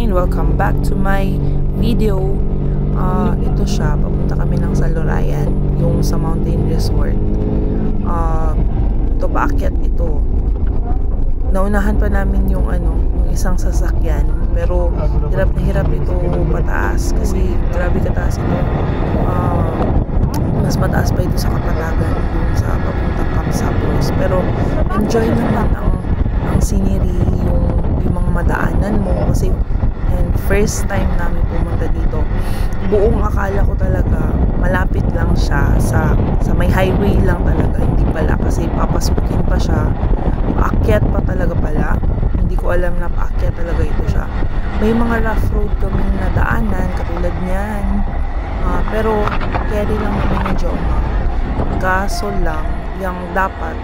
and welcome back to my video. Ito siya, papunta kami ng Salurayan, yung sa mountain resort. Ito paakyat ito. Naunahan pa namin yung yung isang sasakyan, pero hirap na hirap ito pataas kasi grabe kataas ito. Mas mataas pa ito sa Kapatagan dun sa papuntang Camp Sabros, pero enjoy naman ang scenery, yung mga madaanan mo kasi and first time namin pumunta dito. Buong akala ko talaga malapit lang siya sa may highway lang talaga, hindi pala kasi papasukin pa siya, paakyat pa talaga pala. Hindi ko alam na paakyat talaga ito siya. May mga rough road kaming nadaanan katulad niyan, pero carry lang naman yung Joma. Kaso lang, yung dapat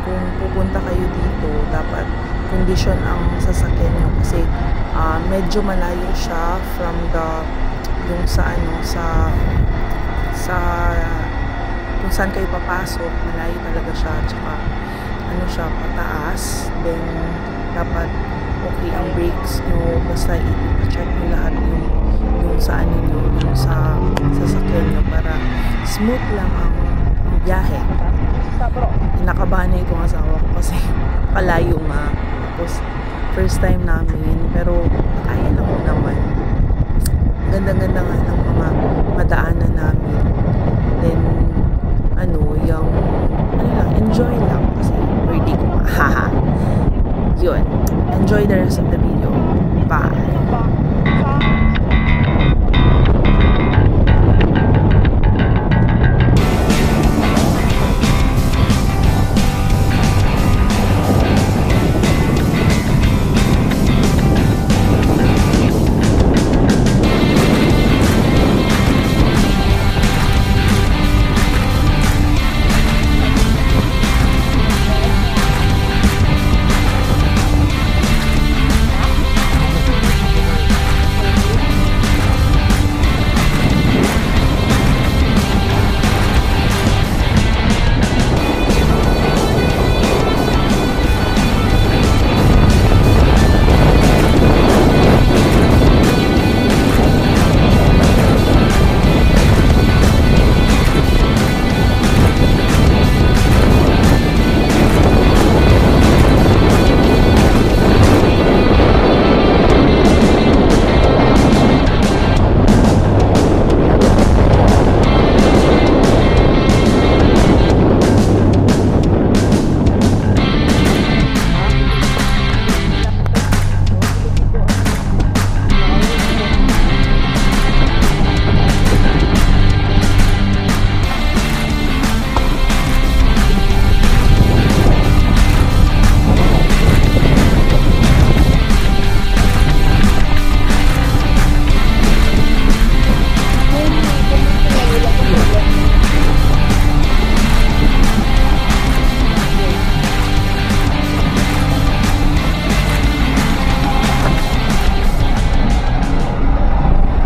kung pupunta kayo dito, dapat kondisyon ang sasakyan nyo kasi medyo malayo siya from yung sa kung saan kayo papasok, malayo talaga siya, tsaka siya pataas. Then dapat okay ang brakes nyo, basta i-check nyo lahat yung sa yung sa sasakyan nyo para smooth lang ang biyahe. Kinakabahan na itong asawa ko kasi kalayo nga, tapos first time namin, pero kaya lang mo naman. Ganda-ganda nga ng mga madaanan namin. Then yung enjoy lang kasi birthday ko. Haha. Yun, enjoy the rest of the video. Bye.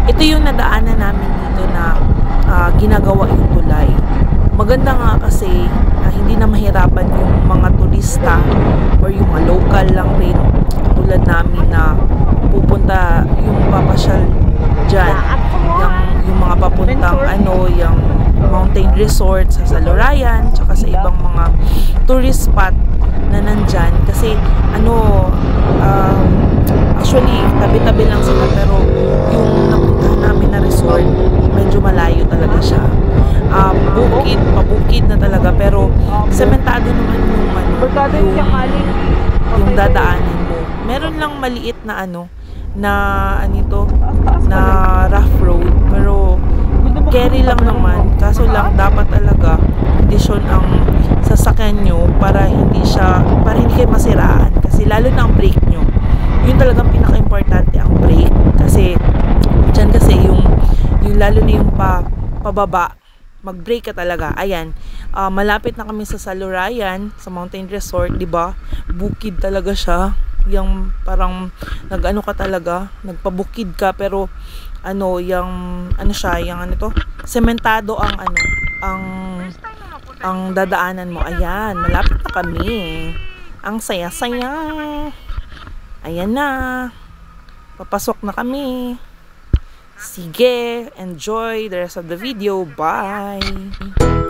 Ito yung nadaanan namin dito na ginagawa yung tulay. Maganda nga kasi hindi na mahirapan yung mga turista or yung mga local lang rin tulad namin na pupunta yung papasyal dyan, yung mga papuntang yung mountain resort sa Salurayan tsaka sa ibang mga tourist spot na nandyan kasi actually tabi-tabi lang sila, pero yung napuntahan namin na resort medyo malayo talaga siya. Pabukid na talaga, pero sementado naman yung dadaanan mo. Meron lang maliit na na rough road, pero carry lang naman. Kaso lang dapat talaga kondisyon ang sasakyan nyo para hindi kayo masiraan, kasi lalo na ang brake nyo. Yun talagang pinaka-importante, ang brake, kasi dyan kasi yung lalo na yung pababa, mag-brake ka talaga. Ayan, malapit na kami sa Salurayan, sa mountain resort, di ba? Bukid talaga siya, yung parang ka talaga, nagpabukid ka, pero sementado ang dadaanan mo. Ayan, malapit na kami. Ang saya-saya. Ayan na. Papasok na kami. Sige, enjoy the rest of the video. Bye!